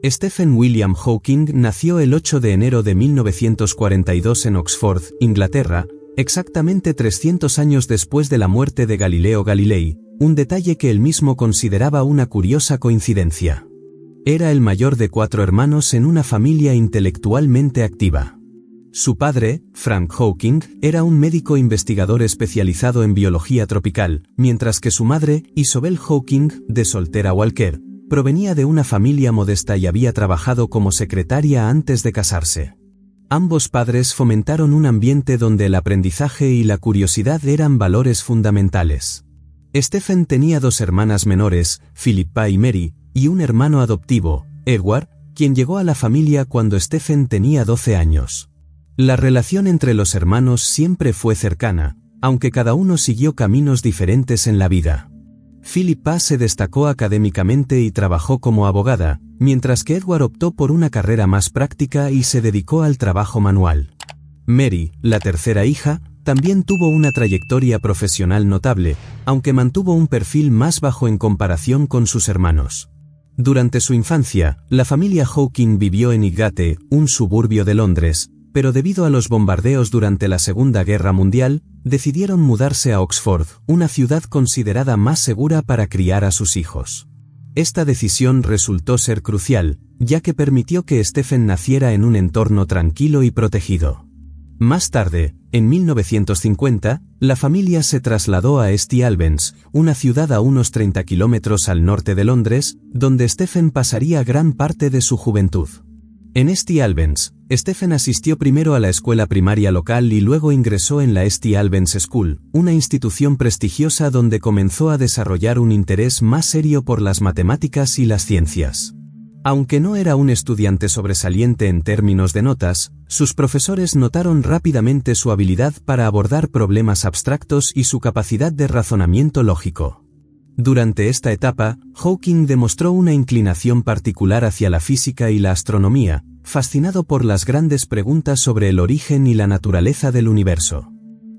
Stephen William Hawking nació el 8 de enero de 1942 en Oxford, Inglaterra, exactamente 300 años después de la muerte de Galileo Galilei, un detalle que él mismo consideraba una curiosa coincidencia. Era el mayor de 4 hermanos en una familia intelectualmente activa. Su padre, Frank Hawking, era un médico investigador especializado en biología tropical, mientras que su madre, Isobel Hawking, de soltera Walker, provenía de una familia modesta y había trabajado como secretaria antes de casarse. Ambos padres fomentaron un ambiente donde el aprendizaje y la curiosidad eran valores fundamentales. Stephen tenía 2 hermanas menores, Philippa y Mary, y un hermano adoptivo, Edward, quien llegó a la familia cuando Stephen tenía 12 años. La relación entre los hermanos siempre fue cercana, aunque cada uno siguió caminos diferentes en la vida. Philippa se destacó académicamente y trabajó como abogada, mientras que Edward optó por una carrera más práctica y se dedicó al trabajo manual. Mary, la tercera hija, también tuvo una trayectoria profesional notable, aunque mantuvo un perfil más bajo en comparación con sus hermanos. Durante su infancia, la familia Hawking vivió en Highgate, un suburbio de Londres, pero debido a los bombardeos durante la Segunda Guerra Mundial, decidieron mudarse a Oxford, una ciudad considerada más segura para criar a sus hijos. Esta decisión resultó ser crucial, ya que permitió que Stephen naciera en un entorno tranquilo y protegido. Más tarde, en 1950, la familia se trasladó a St Albans, una ciudad a unos 30 kilómetros al norte de Londres, donde Stephen pasaría gran parte de su juventud. En St Albans, Stephen asistió primero a la escuela primaria local y luego ingresó en la St Albans School, una institución prestigiosa donde comenzó a desarrollar un interés más serio por las matemáticas y las ciencias. Aunque no era un estudiante sobresaliente en términos de notas, sus profesores notaron rápidamente su habilidad para abordar problemas abstractos y su capacidad de razonamiento lógico. Durante esta etapa, Hawking demostró una inclinación particular hacia la física y la astronomía, fascinado por las grandes preguntas sobre el origen y la naturaleza del universo.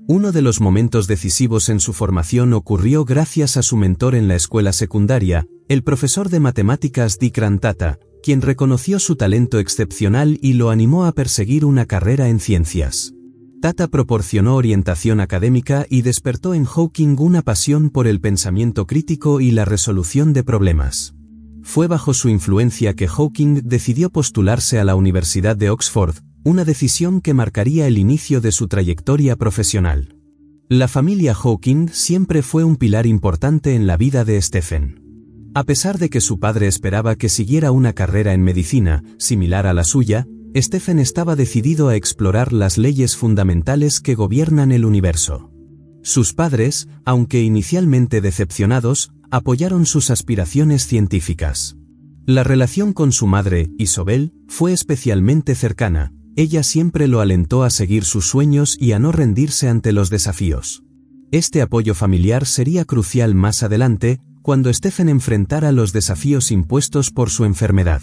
Uno de los momentos decisivos en su formación ocurrió gracias a su mentor en la escuela secundaria, el profesor de matemáticas Dikran Tata, quien reconoció su talento excepcional y lo animó a perseguir una carrera en ciencias. Tata proporcionó orientación académica y despertó en Hawking una pasión por el pensamiento crítico y la resolución de problemas. Fue bajo su influencia que Hawking decidió postularse a la Universidad de Oxford, una decisión que marcaría el inicio de su trayectoria profesional. La familia Hawking siempre fue un pilar importante en la vida de Stephen. A pesar de que su padre esperaba que siguiera una carrera en medicina, similar a la suya, Stephen estaba decidido a explorar las leyes fundamentales que gobiernan el universo. Sus padres, aunque inicialmente decepcionados, apoyaron sus aspiraciones científicas. La relación con su madre, Isobel, fue especialmente cercana. Ella siempre lo alentó a seguir sus sueños y a no rendirse ante los desafíos. Este apoyo familiar sería crucial más adelante, cuando Stephen enfrentara los desafíos impuestos por su enfermedad.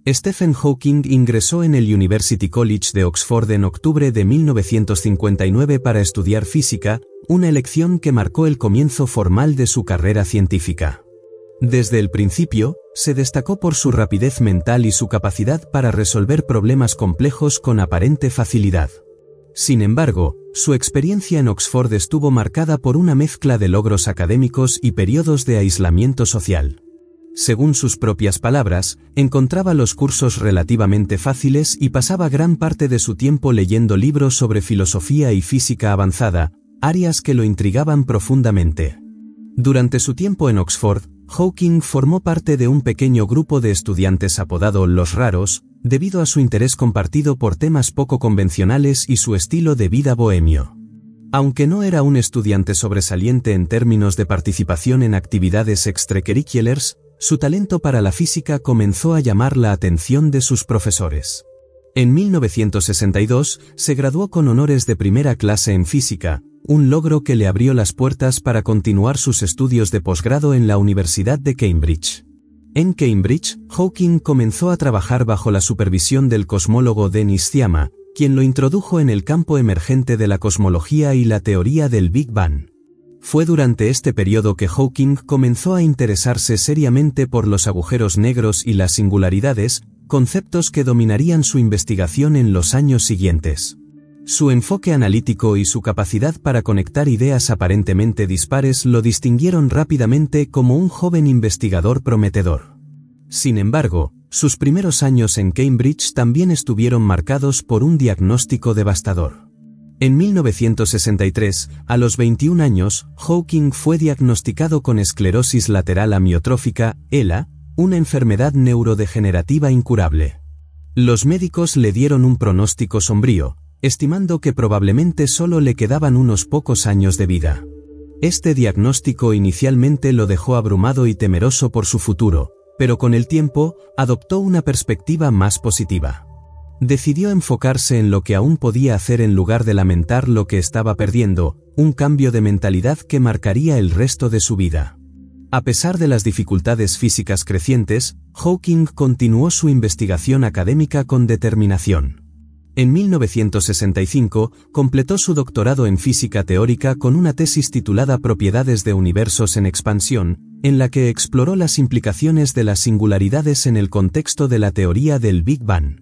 Stephen Hawking ingresó en el University College de Oxford en octubre de 1959 para estudiar física, una elección que marcó el comienzo formal de su carrera científica. Desde el principio, se destacó por su rapidez mental y su capacidad para resolver problemas complejos con aparente facilidad. Sin embargo, su experiencia en Oxford estuvo marcada por una mezcla de logros académicos y periodos de aislamiento social. Según sus propias palabras, encontraba los cursos relativamente fáciles y pasaba gran parte de su tiempo leyendo libros sobre filosofía y física avanzada, áreas que lo intrigaban profundamente. Durante su tiempo en Oxford, Hawking formó parte de un pequeño grupo de estudiantes apodado Los Raros, debido a su interés compartido por temas poco convencionales y su estilo de vida bohemio. Aunque no era un estudiante sobresaliente en términos de participación en actividades extracurriculares, su talento para la física comenzó a llamar la atención de sus profesores. En 1962, se graduó con honores de primera clase en física, un logro que le abrió las puertas para continuar sus estudios de posgrado en la Universidad de Cambridge. En Cambridge, Hawking comenzó a trabajar bajo la supervisión del cosmólogo Dennis Sciama, quien lo introdujo en el campo emergente de la cosmología y la teoría del Big Bang. Fue durante este periodo que Hawking comenzó a interesarse seriamente por los agujeros negros y las singularidades, conceptos que dominarían su investigación en los años siguientes. Su enfoque analítico y su capacidad para conectar ideas aparentemente dispares lo distinguieron rápidamente como un joven investigador prometedor. Sin embargo, sus primeros años en Cambridge también estuvieron marcados por un diagnóstico devastador. En 1963, a los 21 años, Hawking fue diagnosticado con esclerosis lateral amiotrófica, ELA, una enfermedad neurodegenerativa incurable. Los médicos le dieron un pronóstico sombrío, estimando que probablemente solo le quedaban unos pocos años de vida. Este diagnóstico inicialmente lo dejó abrumado y temeroso por su futuro, pero con el tiempo, adoptó una perspectiva más positiva. Decidió enfocarse en lo que aún podía hacer en lugar de lamentar lo que estaba perdiendo, un cambio de mentalidad que marcaría el resto de su vida. A pesar de las dificultades físicas crecientes, Hawking continuó su investigación académica con determinación. En 1965, completó su doctorado en física teórica con una tesis titulada Propiedades de universos en expansión, en la que exploró las implicaciones de las singularidades en el contexto de la teoría del Big Bang.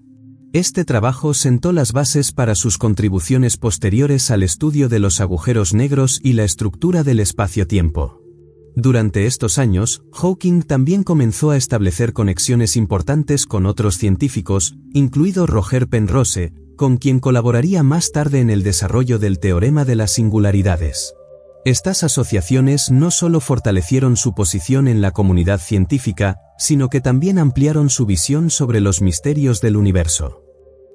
Este trabajo sentó las bases para sus contribuciones posteriores al estudio de los agujeros negros y la estructura del espacio-tiempo. Durante estos años, Hawking también comenzó a establecer conexiones importantes con otros científicos, incluido Roger Penrose, con quien colaboraría más tarde en el desarrollo del teorema de las singularidades. Estas asociaciones no solo fortalecieron su posición en la comunidad científica, sino que también ampliaron su visión sobre los misterios del universo.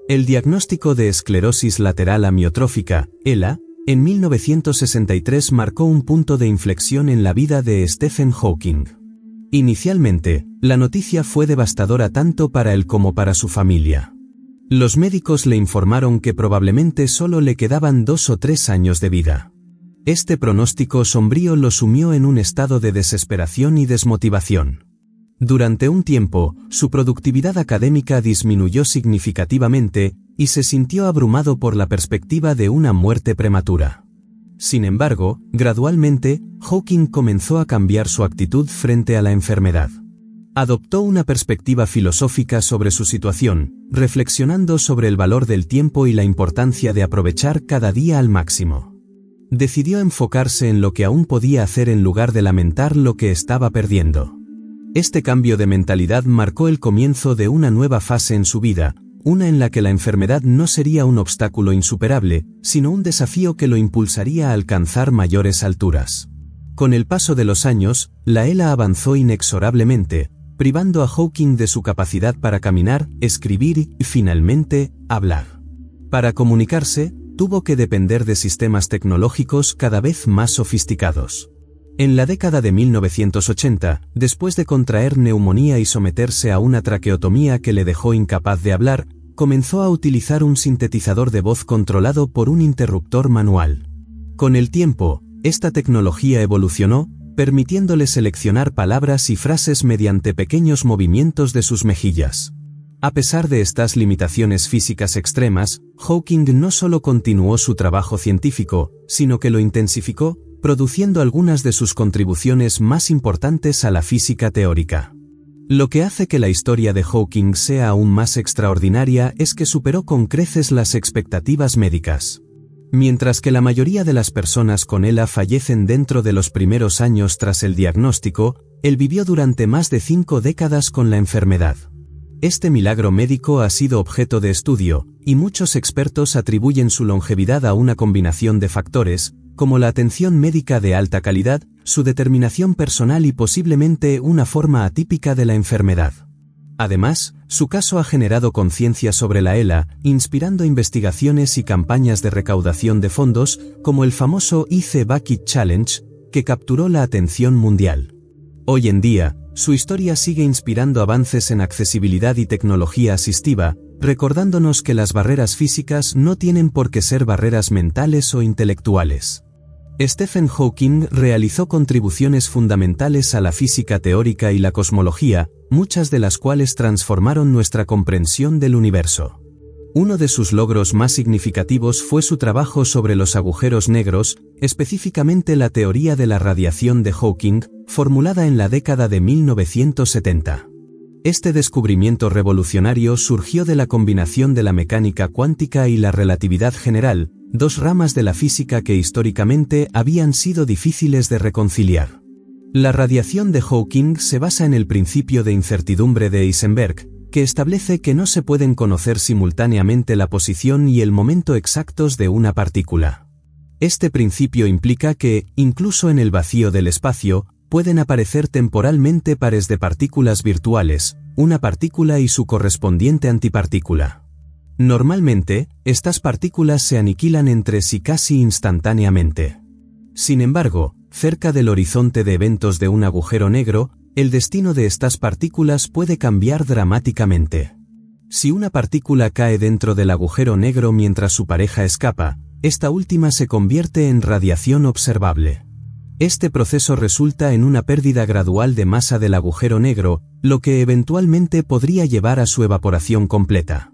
El diagnóstico de esclerosis lateral amiotrófica, ELA, en 1963 marcó un punto de inflexión en la vida de Stephen Hawking. Inicialmente, la noticia fue devastadora tanto para él como para su familia. Los médicos le informaron que probablemente solo le quedaban 2 o 3 años de vida. Este pronóstico sombrío lo sumió en un estado de desesperación y desmotivación. Durante un tiempo, su productividad académica disminuyó significativamente, y se sintió abrumado por la perspectiva de una muerte prematura. Sin embargo, gradualmente, Hawking comenzó a cambiar su actitud frente a la enfermedad. Adoptó una perspectiva filosófica sobre su situación, reflexionando sobre el valor del tiempo y la importancia de aprovechar cada día al máximo. Decidió enfocarse en lo que aún podía hacer en lugar de lamentar lo que estaba perdiendo. Este cambio de mentalidad marcó el comienzo de una nueva fase en su vida, una en la que la enfermedad no sería un obstáculo insuperable, sino un desafío que lo impulsaría a alcanzar mayores alturas. Con el paso de los años, la ELA avanzó inexorablemente, privando a Hawking de su capacidad para caminar, escribir y, finalmente, hablar. Para comunicarse, tuvo que depender de sistemas tecnológicos cada vez más sofisticados. En la década de 1980, después de contraer neumonía y someterse a una traqueotomía que le dejó incapaz de hablar, comenzó a utilizar un sintetizador de voz controlado por un interruptor manual. Con el tiempo, esta tecnología evolucionó, permitiéndole seleccionar palabras y frases mediante pequeños movimientos de sus mejillas. A pesar de estas limitaciones físicas extremas, Hawking no solo continuó su trabajo científico, sino que lo intensificó, produciendo algunas de sus contribuciones más importantes a la física teórica. Lo que hace que la historia de Hawking sea aún más extraordinaria es que superó con creces las expectativas médicas. Mientras que la mayoría de las personas con ELA fallecen dentro de los primeros años tras el diagnóstico, él vivió durante más de 5 décadas con la enfermedad. Este milagro médico ha sido objeto de estudio, y muchos expertos atribuyen su longevidad a una combinación de factores, como la atención médica de alta calidad, su determinación personal y posiblemente una forma atípica de la enfermedad. Además, su caso ha generado conciencia sobre la ELA, inspirando investigaciones y campañas de recaudación de fondos, como el famoso IC Bucket Challenge, que capturó la atención mundial. Hoy en día, su historia sigue inspirando avances en accesibilidad y tecnología asistiva, recordándonos que las barreras físicas no tienen por qué ser barreras mentales o intelectuales. Stephen Hawking realizó contribuciones fundamentales a la física teórica y la cosmología, muchas de las cuales transformaron nuestra comprensión del universo. Uno de sus logros más significativos fue su trabajo sobre los agujeros negros, específicamente la teoría de la radiación de Hawking, formulada en la década de 1970. Este descubrimiento revolucionario surgió de la combinación de la mecánica cuántica y la relatividad general, dos ramas de la física que históricamente habían sido difíciles de reconciliar. La radiación de Hawking se basa en el principio de incertidumbre de Heisenberg, que establece que no se pueden conocer simultáneamente la posición y el momento exactos de una partícula. Este principio implica que, incluso en el vacío del espacio, pueden aparecer temporalmente pares de partículas virtuales, una partícula y su correspondiente antipartícula. Normalmente, estas partículas se aniquilan entre sí casi instantáneamente. Sin embargo, cerca del horizonte de eventos de un agujero negro, el destino de estas partículas puede cambiar dramáticamente. Si una partícula cae dentro del agujero negro mientras su pareja escapa, esta última se convierte en radiación observable. Este proceso resulta en una pérdida gradual de masa del agujero negro, lo que eventualmente podría llevar a su evaporación completa.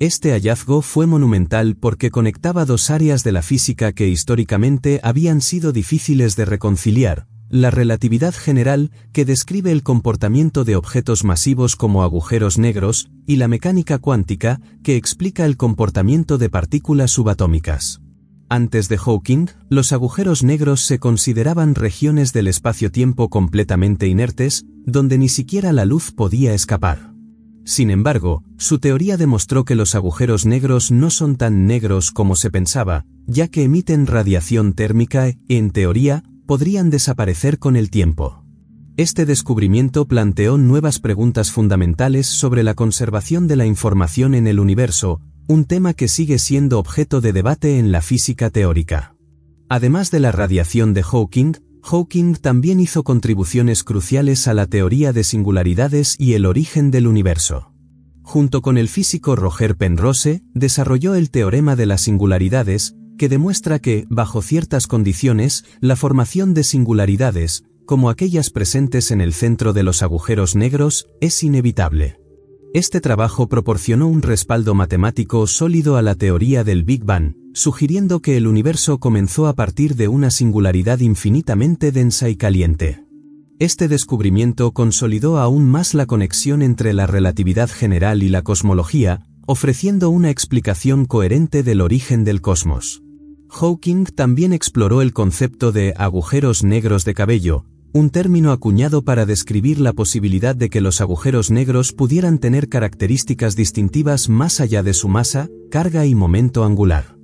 Este hallazgo fue monumental porque conectaba dos áreas de la física que históricamente habían sido difíciles de reconciliar: la relatividad general, que describe el comportamiento de objetos masivos como agujeros negros, y la mecánica cuántica, que explica el comportamiento de partículas subatómicas. Antes de Hawking, los agujeros negros se consideraban regiones del espacio-tiempo completamente inertes, donde ni siquiera la luz podía escapar. Sin embargo, su teoría demostró que los agujeros negros no son tan negros como se pensaba, ya que emiten radiación térmica y, en teoría, podrían desaparecer con el tiempo. Este descubrimiento planteó nuevas preguntas fundamentales sobre la conservación de la información en el universo, un tema que sigue siendo objeto de debate en la física teórica. Además de la radiación de Hawking, Hawking también hizo contribuciones cruciales a la teoría de singularidades y el origen del universo. Junto con el físico Roger Penrose, desarrolló el teorema de las singularidades, que demuestra que, bajo ciertas condiciones, la formación de singularidades, como aquellas presentes en el centro de los agujeros negros, es inevitable. Este trabajo proporcionó un respaldo matemático sólido a la teoría del Big Bang, sugiriendo que el universo comenzó a partir de una singularidad infinitamente densa y caliente. Este descubrimiento consolidó aún más la conexión entre la relatividad general y la cosmología, ofreciendo una explicación coherente del origen del cosmos. Hawking también exploró el concepto de agujeros negros de cabello, un término acuñado para describir la posibilidad de que los agujeros negros pudieran tener características distintivas más allá de su masa, carga y momento angular.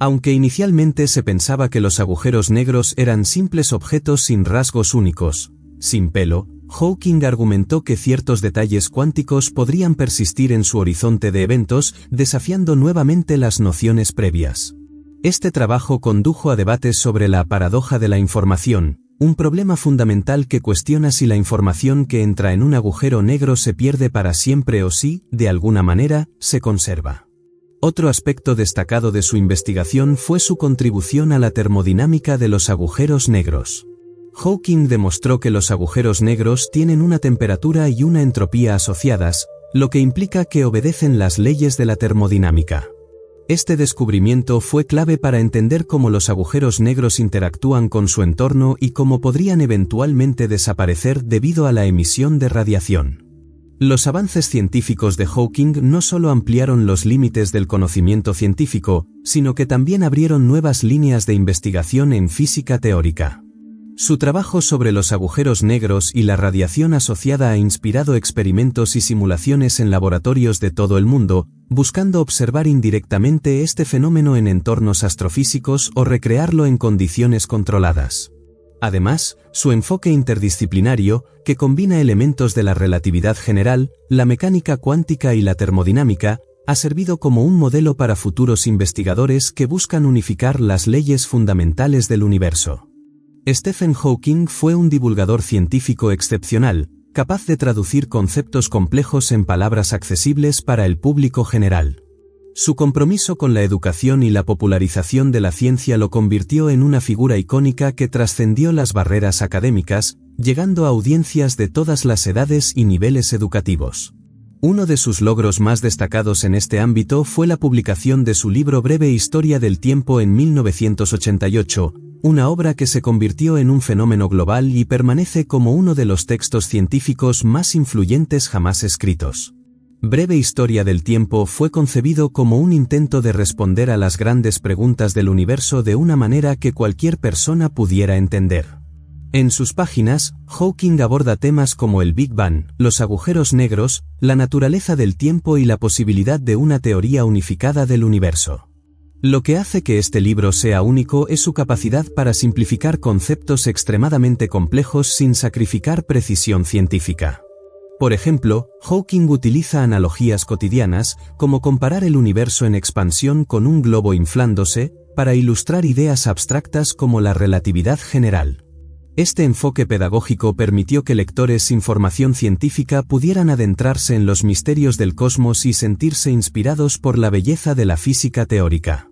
Aunque inicialmente se pensaba que los agujeros negros eran simples objetos sin rasgos únicos, sin pelo, Hawking argumentó que ciertos detalles cuánticos podrían persistir en su horizonte de eventos, desafiando nuevamente las nociones previas. Este trabajo condujo a debates sobre la paradoja de la información, un problema fundamental que cuestiona si la información que entra en un agujero negro se pierde para siempre o si, de alguna manera, se conserva. Otro aspecto destacado de su investigación fue su contribución a la termodinámica de los agujeros negros. Hawking demostró que los agujeros negros tienen una temperatura y una entropía asociadas, lo que implica que obedecen las leyes de la termodinámica. Este descubrimiento fue clave para entender cómo los agujeros negros interactúan con su entorno y cómo podrían eventualmente desaparecer debido a la emisión de radiación. Los avances científicos de Hawking no solo ampliaron los límites del conocimiento científico, sino que también abrieron nuevas líneas de investigación en física teórica. Su trabajo sobre los agujeros negros y la radiación asociada ha inspirado experimentos y simulaciones en laboratorios de todo el mundo, buscando observar indirectamente este fenómeno en entornos astrofísicos o recrearlo en condiciones controladas. Además, su enfoque interdisciplinario, que combina elementos de la relatividad general, la mecánica cuántica y la termodinámica, ha servido como un modelo para futuros investigadores que buscan unificar las leyes fundamentales del universo. Stephen Hawking fue un divulgador científico excepcional, capaz de traducir conceptos complejos en palabras accesibles para el público general. Su compromiso con la educación y la popularización de la ciencia lo convirtió en una figura icónica que trascendió las barreras académicas, llegando a audiencias de todas las edades y niveles educativos. Uno de sus logros más destacados en este ámbito fue la publicación de su libro Breve Historia del Tiempo en 1988, una obra que se convirtió en un fenómeno global y permanece como uno de los textos científicos más influyentes jamás escritos. Breve Historia del Tiempo fue concebido como un intento de responder a las grandes preguntas del universo de una manera que cualquier persona pudiera entender. En sus páginas, Hawking aborda temas como el Big Bang, los agujeros negros, la naturaleza del tiempo y la posibilidad de una teoría unificada del universo. Lo que hace que este libro sea único es su capacidad para simplificar conceptos extremadamente complejos sin sacrificar precisión científica. Por ejemplo, Hawking utiliza analogías cotidianas, como comparar el universo en expansión con un globo inflándose, para ilustrar ideas abstractas como la relatividad general. Este enfoque pedagógico permitió que lectores sin formación científica pudieran adentrarse en los misterios del cosmos y sentirse inspirados por la belleza de la física teórica.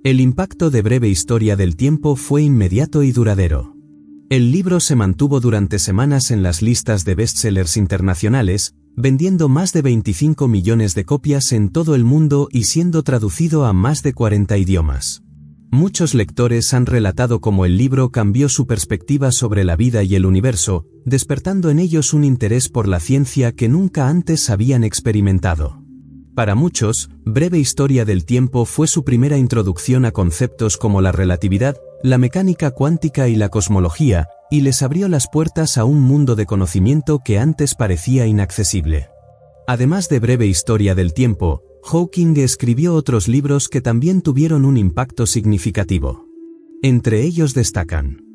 El impacto de Breve Historia del Tiempo fue inmediato y duradero. El libro se mantuvo durante semanas en las listas de bestsellers internacionales, vendiendo más de 25 millones de copias en todo el mundo y siendo traducido a más de 40 idiomas. Muchos lectores han relatado cómo el libro cambió su perspectiva sobre la vida y el universo, despertando en ellos un interés por la ciencia que nunca antes habían experimentado. Para muchos, Breve Historia del Tiempo fue su primera introducción a conceptos como la relatividad, la mecánica cuántica y la cosmología, y les abrió las puertas a un mundo de conocimiento que antes parecía inaccesible. Además de Breve Historia del Tiempo, Hawking escribió otros libros que también tuvieron un impacto significativo. Entre ellos destacan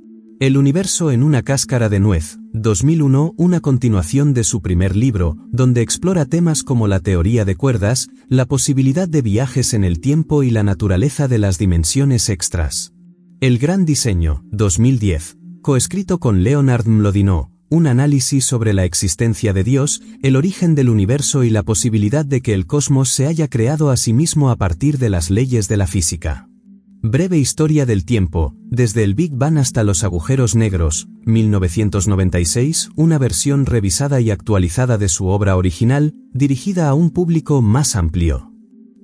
El universo en una cáscara de nuez, 2001, una continuación de su primer libro, donde explora temas como la teoría de cuerdas, la posibilidad de viajes en el tiempo y la naturaleza de las dimensiones extras. El gran diseño, 2010, coescrito con Leonard Mlodinow, un análisis sobre la existencia de Dios, el origen del universo y la posibilidad de que el cosmos se haya creado a sí mismo a partir de las leyes de la física. Breve Historia del Tiempo, desde el Big Bang hasta los agujeros negros, 1996, una versión revisada y actualizada de su obra original, dirigida a un público más amplio.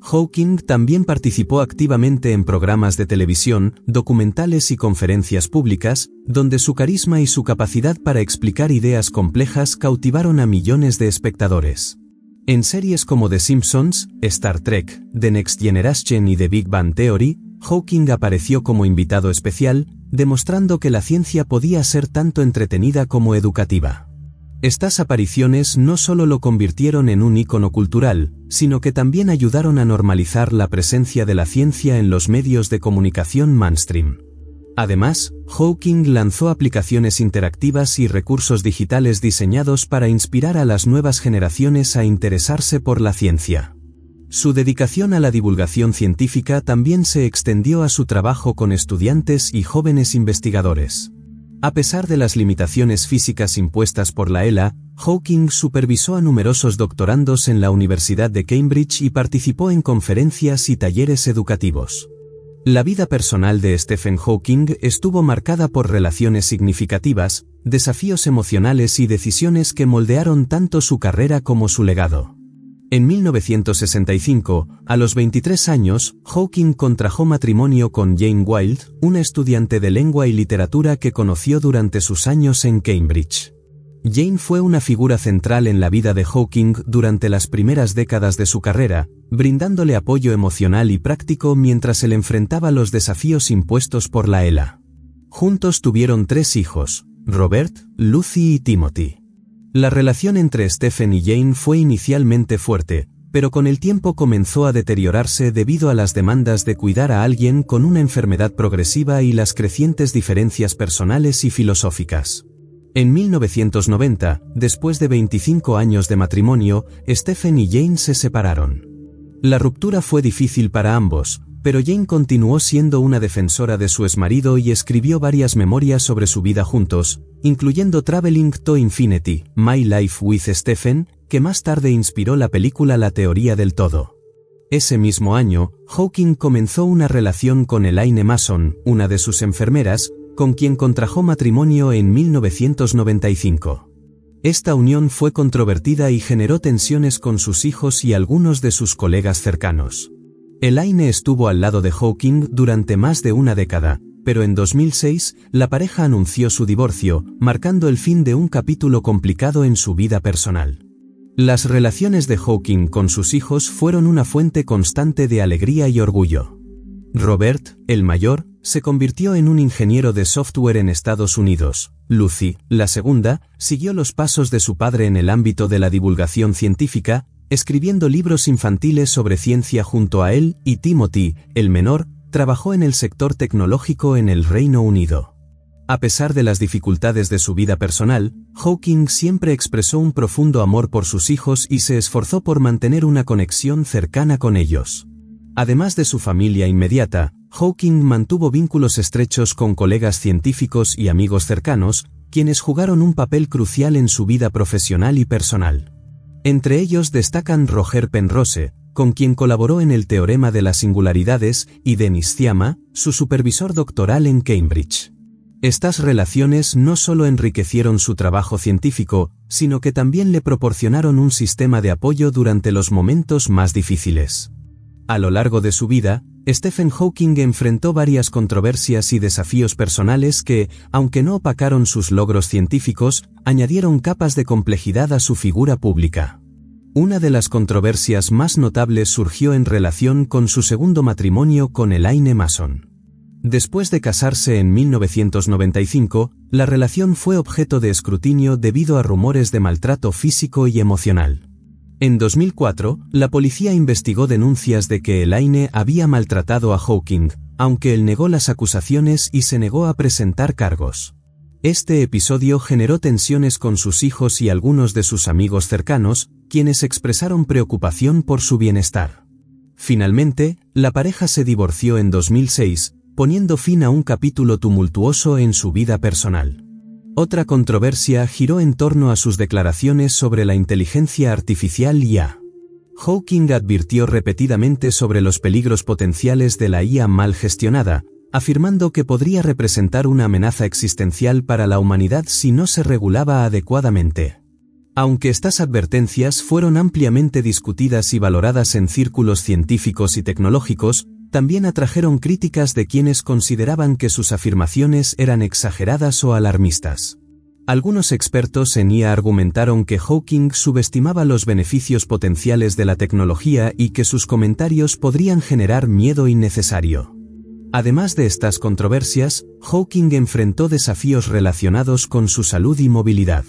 Hawking también participó activamente en programas de televisión, documentales y conferencias públicas, donde su carisma y su capacidad para explicar ideas complejas cautivaron a millones de espectadores. En series como The Simpsons, Star Trek, The Next Generation y The Big Bang Theory, Hawking apareció como invitado especial, demostrando que la ciencia podía ser tanto entretenida como educativa. Estas apariciones no solo lo convirtieron en un ícono cultural, sino que también ayudaron a normalizar la presencia de la ciencia en los medios de comunicación mainstream. Además, Hawking lanzó aplicaciones interactivas y recursos digitales diseñados para inspirar a las nuevas generaciones a interesarse por la ciencia. Su dedicación a la divulgación científica también se extendió a su trabajo con estudiantes y jóvenes investigadores. A pesar de las limitaciones físicas impuestas por la ELA, Hawking supervisó a numerosos doctorandos en la Universidad de Cambridge y participó en conferencias y talleres educativos. La vida personal de Stephen Hawking estuvo marcada por relaciones significativas, desafíos emocionales y decisiones que moldearon tanto su carrera como su legado. En 1965, a los 23 años, Hawking contrajo matrimonio con Jane Wilde, una estudiante de lengua y literatura que conoció durante sus años en Cambridge. Jane fue una figura central en la vida de Hawking durante las primeras décadas de su carrera, brindándole apoyo emocional y práctico mientras él enfrentaba los desafíos impuestos por la ELA. Juntos tuvieron 3 hijos, Robert, Lucy y Timothy. La relación entre Stephen y Jane fue inicialmente fuerte, pero con el tiempo comenzó a deteriorarse debido a las demandas de cuidar a alguien con una enfermedad progresiva y las crecientes diferencias personales y filosóficas. En 1990, después de 25 años de matrimonio, Stephen y Jane se separaron. La ruptura fue difícil para ambos, pero Jane continuó siendo una defensora de su exmarido y escribió varias memorias sobre su vida juntos, incluyendo Traveling to Infinity, My Life with Stephen, que más tarde inspiró la película La teoría del todo. Ese mismo año, Hawking comenzó una relación con Elaine Mason, una de sus enfermeras, con quien contrajo matrimonio en 1995. Esta unión fue controvertida y generó tensiones con sus hijos y algunos de sus colegas cercanos. Elaine estuvo al lado de Hawking durante más de una década, pero en 2006, la pareja anunció su divorcio, marcando el fin de un capítulo complicado en su vida personal. Las relaciones de Hawking con sus hijos fueron una fuente constante de alegría y orgullo. Robert, el mayor, se convirtió en un ingeniero de software en Estados Unidos. Lucy, la segunda, siguió los pasos de su padre en el ámbito de la divulgación científica, escribiendo libros infantiles sobre ciencia junto a él, y Timothy, el menor, trabajó en el sector tecnológico en el Reino Unido. A pesar de las dificultades de su vida personal, Hawking siempre expresó un profundo amor por sus hijos y se esforzó por mantener una conexión cercana con ellos. Además de su familia inmediata, Hawking mantuvo vínculos estrechos con colegas científicos y amigos cercanos, quienes jugaron un papel crucial en su vida profesional y personal. Entre ellos destacan Roger Penrose, con quien colaboró en el teorema de las singularidades, y Dennis Sciama, su supervisor doctoral en Cambridge. Estas relaciones no solo enriquecieron su trabajo científico, sino que también le proporcionaron un sistema de apoyo durante los momentos más difíciles. A lo largo de su vida, Stephen Hawking enfrentó varias controversias y desafíos personales que, aunque no opacaron sus logros científicos, añadieron capas de complejidad a su figura pública. Una de las controversias más notables surgió en relación con su segundo matrimonio con Elaine Mason. Después de casarse en 1995, la relación fue objeto de escrutinio debido a rumores de maltrato físico y emocional. En 2004, la policía investigó denuncias de que Elaine había maltratado a Hawking, aunque él negó las acusaciones y se negó a presentar cargos. Este episodio generó tensiones con sus hijos y algunos de sus amigos cercanos, quienes expresaron preocupación por su bienestar. Finalmente, la pareja se divorció en 2006, poniendo fin a un capítulo tumultuoso en su vida personal. Otra controversia giró en torno a sus declaraciones sobre la inteligencia artificial IA. Hawking advirtió repetidamente sobre los peligros potenciales de la IA mal gestionada, afirmando que podría representar una amenaza existencial para la humanidad si no se regulaba adecuadamente. Aunque estas advertencias fueron ampliamente discutidas y valoradas en círculos científicos y tecnológicos, también atrajeron críticas de quienes consideraban que sus afirmaciones eran exageradas o alarmistas. Algunos expertos en IA argumentaron que Hawking subestimaba los beneficios potenciales de la tecnología y que sus comentarios podrían generar miedo innecesario. Además de estas controversias, Hawking enfrentó desafíos relacionados con su salud y movilidad.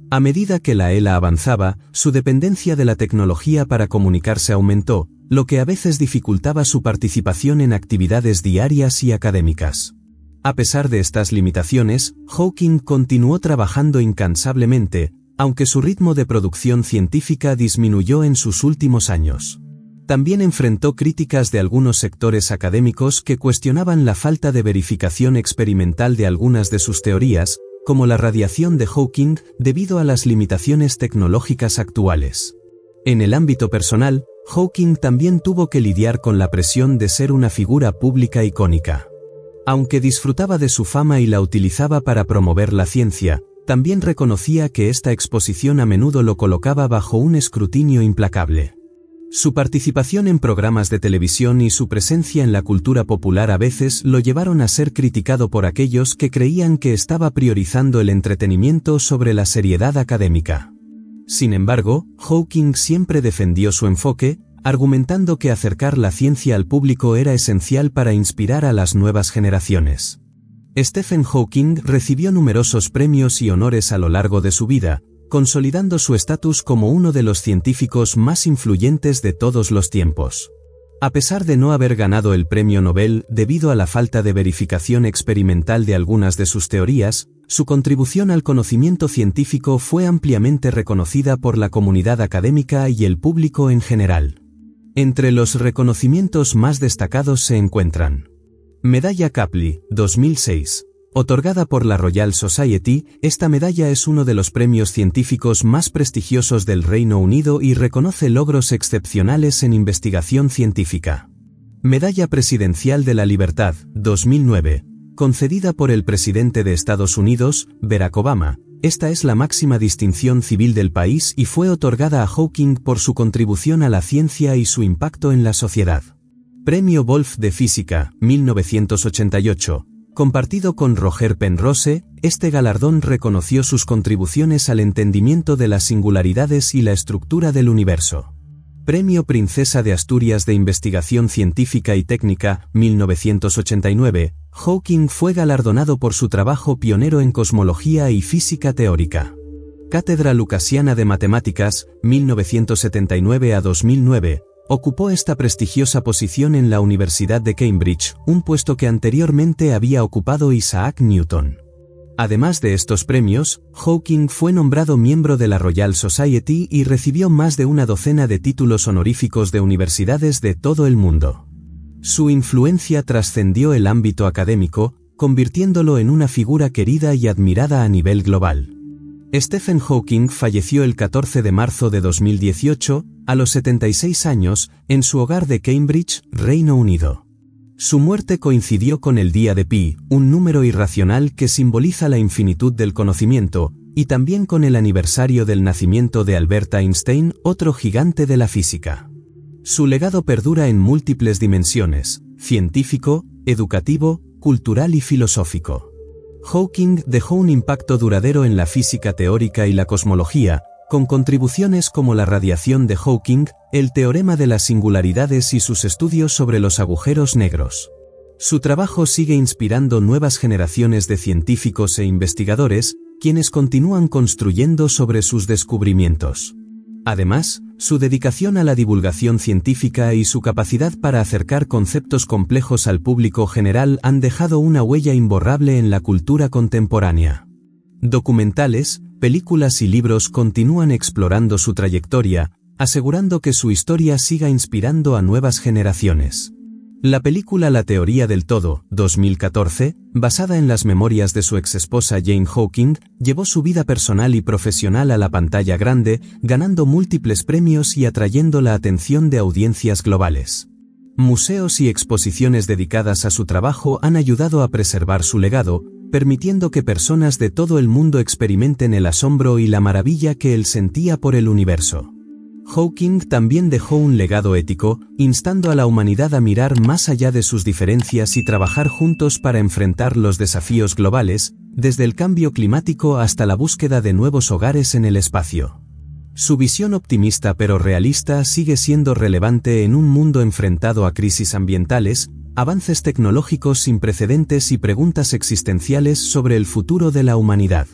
A medida que la era avanzaba, su dependencia de la tecnología para comunicarse aumentó, lo que a veces dificultaba su participación en actividades diarias y académicas. A pesar de estas limitaciones, Hawking continuó trabajando incansablemente, aunque su ritmo de producción científica disminuyó en sus últimos años. También enfrentó críticas de algunos sectores académicos que cuestionaban la falta de verificación experimental de algunas de sus teorías, como la radiación de Hawking, debido a las limitaciones tecnológicas actuales. En el ámbito personal, Hawking también tuvo que lidiar con la presión de ser una figura pública icónica. Aunque disfrutaba de su fama y la utilizaba para promover la ciencia, también reconocía que esta exposición a menudo lo colocaba bajo un escrutinio implacable. Su participación en programas de televisión y su presencia en la cultura popular a veces lo llevaron a ser criticado por aquellos que creían que estaba priorizando el entretenimiento sobre la seriedad académica. Sin embargo, Hawking siempre defendió su enfoque, argumentando que acercar la ciencia al público era esencial para inspirar a las nuevas generaciones. Stephen Hawking recibió numerosos premios y honores a lo largo de su vida, consolidando su estatus como uno de los científicos más influyentes de todos los tiempos. A pesar de no haber ganado el premio Nobel debido a la falta de verificación experimental de algunas de sus teorías, su contribución al conocimiento científico fue ampliamente reconocida por la comunidad académica y el público en general. Entre los reconocimientos más destacados se encuentran: Medalla Capley, 2006. Otorgada por la Royal Society, esta medalla es uno de los premios científicos más prestigiosos del Reino Unido y reconoce logros excepcionales en investigación científica. Medalla Presidencial de la Libertad, 2009. Concedida por el presidente de Estados Unidos, Barack Obama, Esta es la máxima distinción civil del país y fue otorgada a Hawking por su contribución a la ciencia y su impacto en la sociedad. Premio Wolf de Física, 1988. Compartido con Roger Penrose, este galardón reconoció sus contribuciones al entendimiento de las singularidades y la estructura del universo. Premio Princesa de Asturias de Investigación Científica y Técnica, 1989. Hawking fue galardonado por su trabajo pionero en cosmología y física teórica. Cátedra Lucasiana de Matemáticas, 1979 a 2009. Ocupó esta prestigiosa posición en la Universidad de Cambridge, un puesto que anteriormente había ocupado Isaac Newton. Además de estos premios, Hawking fue nombrado miembro de la Royal Society y recibió más de una docena de títulos honoríficos de universidades de todo el mundo. Su influencia trascendió el ámbito académico, convirtiéndolo en una figura querida y admirada a nivel global. Stephen Hawking falleció el 14 de marzo de 2018, a los 76 años, en su hogar de Cambridge, Reino Unido. Su muerte coincidió con el día de Pi, un número irracional que simboliza la infinitud del conocimiento, y también con el aniversario del nacimiento de Albert Einstein, otro gigante de la física. Su legado perdura en múltiples dimensiones: científico, educativo, cultural y filosófico. Hawking dejó un impacto duradero en la física teórica y la cosmología, con contribuciones como la radiación de Hawking, el teorema de las singularidades y sus estudios sobre los agujeros negros. Su trabajo sigue inspirando nuevas generaciones de científicos e investigadores, quienes continúan construyendo sobre sus descubrimientos. Además, su dedicación a la divulgación científica y su capacidad para acercar conceptos complejos al público general han dejado una huella imborrable en la cultura contemporánea. Documentales, películas y libros continúan explorando su trayectoria, asegurando que su historia siga inspirando a nuevas generaciones. La película La teoría del todo, 2014, basada en las memorias de su exesposa Jane Hawking, llevó su vida personal y profesional a la pantalla grande, ganando múltiples premios y atrayendo la atención de audiencias globales. Museos y exposiciones dedicadas a su trabajo han ayudado a preservar su legado, permitiendo que personas de todo el mundo experimenten el asombro y la maravilla que él sentía por el universo. Hawking también dejó un legado ético, instando a la humanidad a mirar más allá de sus diferencias y trabajar juntos para enfrentar los desafíos globales, desde el cambio climático hasta la búsqueda de nuevos hogares en el espacio. Su visión optimista pero realista sigue siendo relevante en un mundo enfrentado a crisis ambientales, avances tecnológicos sin precedentes y preguntas existenciales sobre el futuro de la humanidad.